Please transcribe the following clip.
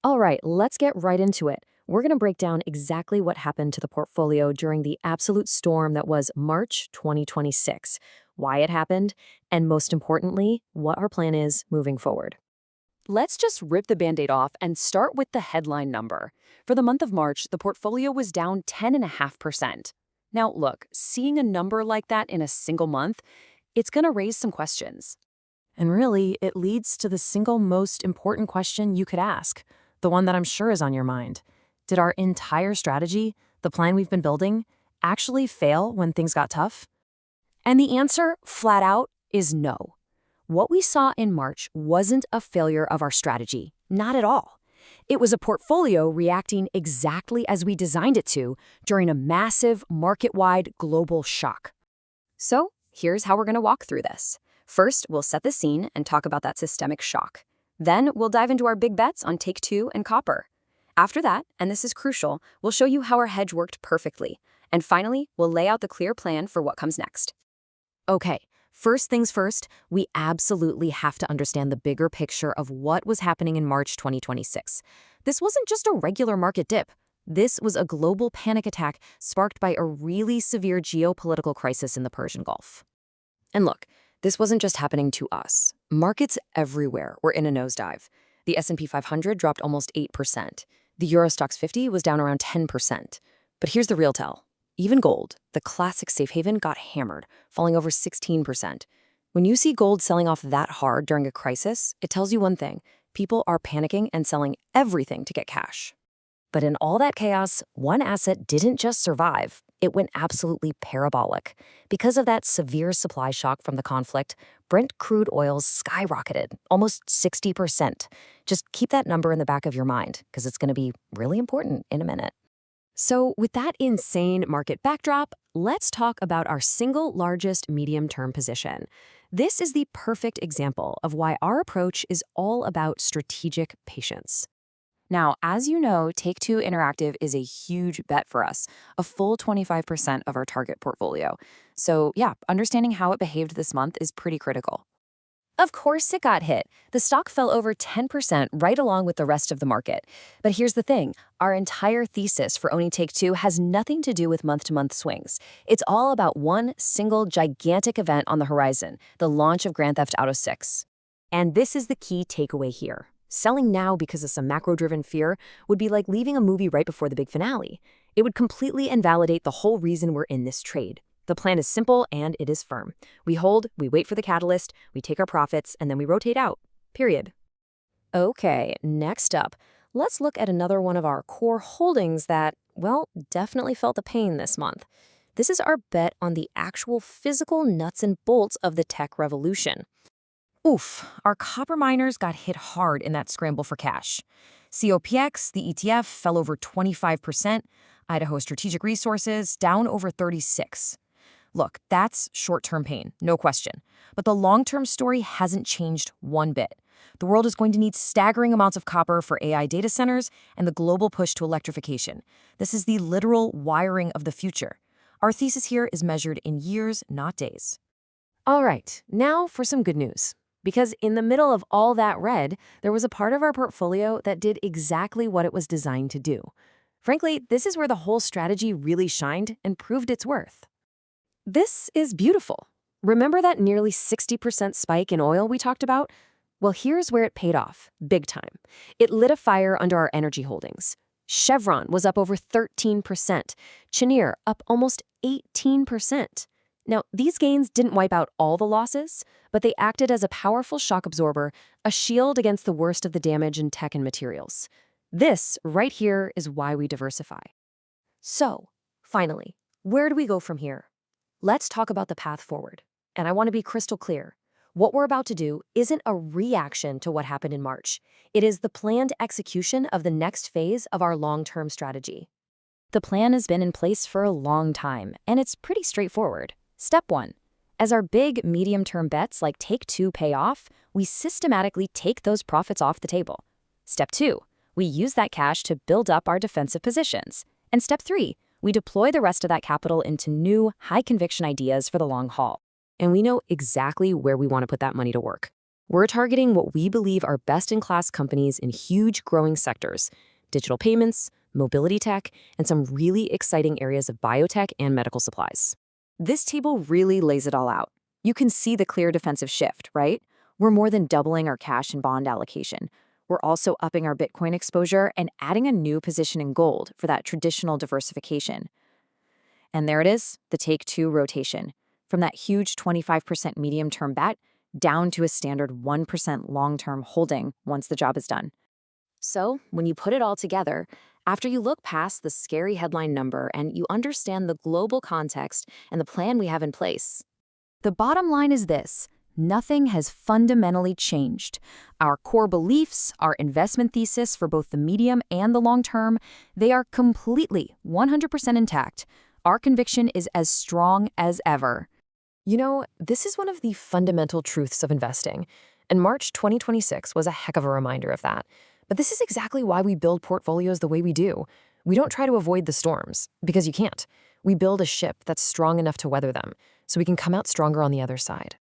All right, let's get right into it. We're going to break down exactly what happened to the portfolio during the absolute storm that was March 2026, why it happened, and most importantly, what our plan is moving forward. Let's just rip the Band-Aid off and start with the headline number. For the month of March, the portfolio was down 10.5%. Now, look, seeing a number like that in a single month, it's going to raise some questions. And really, it leads to the single most important question you could ask, the one that I'm sure is on your mind. Did our entire strategy, the plan we've been building, actually fail when things got tough? And the answer, flat out, is no. What we saw in March wasn't a failure of our strategy, not at all. It was a portfolio reacting exactly as we designed it to during a massive, market-wide global shock. So, here's how we're going to walk through this. First, we'll set the scene and talk about that systemic shock. Then, we'll dive into our big bets on Take Two and copper. After that, and this is crucial, we'll show you how our hedge worked perfectly. And finally, we'll lay out the clear plan for what comes next. Okay, first things first, we absolutely have to understand the bigger picture of what was happening in March 2026. This wasn't just a regular market dip. This was a global panic attack sparked by a really severe geopolitical crisis in the Persian Gulf. And look, this wasn't just happening to us. Markets everywhere were in a nosedive. The S&P 500 dropped almost 8%. The Euro Stoxx 50 was down around 10%. But here's the real tell. Even gold, the classic safe haven, got hammered, falling over 16%. When you see gold selling off that hard during a crisis, it tells you one thing. People are panicking and selling everything to get cash. But in all that chaos, one asset didn't just survive. It went absolutely parabolic. Because of that severe supply shock from the conflict, Brent crude oils skyrocketed, almost 60%. Just keep that number in the back of your mind, because it's going to be really important in a minute. So with that insane market backdrop, let's talk about our single largest medium-term position. This is the perfect example of why our approach is all about strategic patience. Now, as you know, Take-Two Interactive is a huge bet for us, a full 25% of our target portfolio. So yeah, understanding how it behaved this month is pretty critical. Of course it got hit. The stock fell over 10% right along with the rest of the market. But here's the thing, our entire thesis for owning Take-Two has nothing to do with month-to-month swings. It's all about one single gigantic event on the horizon, the launch of Grand Theft Auto 6. And this is the key takeaway here. Selling now because of some macro-driven fear would be like leaving a movie right before the big finale. It would completely invalidate the whole reason we're in this trade. The plan is simple and it is firm. We hold, we wait for the catalyst, we take our profits, and then we rotate out. Period. Okay, next up, let's look at another one of our core holdings that, well, definitely felt the pain this month. This is our bet on the actual physical nuts and bolts of the tech revolution. Oof, our copper miners got hit hard in that scramble for cash. COPX, the ETF, fell over 25%. Idaho Strategic Resources, down over 36%. Look, that's short-term pain, no question. But the long-term story hasn't changed one bit. The world is going to need staggering amounts of copper for AI data centers and the global push to electrification. This is the literal wiring of the future. Our thesis here is measured in years, not days. All right, now for some good news. Because in the middle of all that red, there was a part of our portfolio that did exactly what it was designed to do. Frankly, this is where the whole strategy really shined and proved its worth. This is beautiful. Remember that nearly 60% spike in oil we talked about? Well, here's where it paid off, big time. It lit a fire under our energy holdings. Chevron was up over 13%. Cheniere up almost 18%. Now, these gains didn't wipe out all the losses, but they acted as a powerful shock absorber, a shield against the worst of the damage in tech and materials. This, right here, is why we diversify. So, finally, where do we go from here? Let's talk about the path forward. And I want to be crystal clear. What we're about to do isn't a reaction to what happened in March. It is the planned execution of the next phase of our long-term strategy. The plan has been in place for a long time, and it's pretty straightforward. Step 1. As our big medium-term bets like Take-Two pay off, we systematically take those profits off the table. Step 2. We use that cash to build up our defensive positions. And Step 3. We deploy the rest of that capital into new, high-conviction ideas for the long haul. And we know exactly where we want to put that money to work. We're targeting what we believe are best-in-class companies in huge growing sectors: digital payments, mobility tech, and some really exciting areas of biotech and medical supplies. This table really lays it all out. You can see the clear defensive shift, right? We're more than doubling our cash and bond allocation. We're also upping our Bitcoin exposure and adding a new position in gold for that traditional diversification. And there it is, the take-two rotation. From that huge 25% medium-term bet down to a standard 1% long-term holding once the job is done. So, when you put it all together, after you look past the scary headline number and you understand the global context and the plan we have in place, the bottom line is this: nothing has fundamentally changed. Our core beliefs, our investment thesis for both the medium and the long term, they are completely 100% intact. Our conviction is as strong as ever. You know, this is one of the fundamental truths of investing, and March 2026 was a heck of a reminder of that. But this is exactly why we build portfolios the way we do. We don't try to avoid the storms, because you can't. We build a ship that's strong enough to weather them, so we can come out stronger on the other side.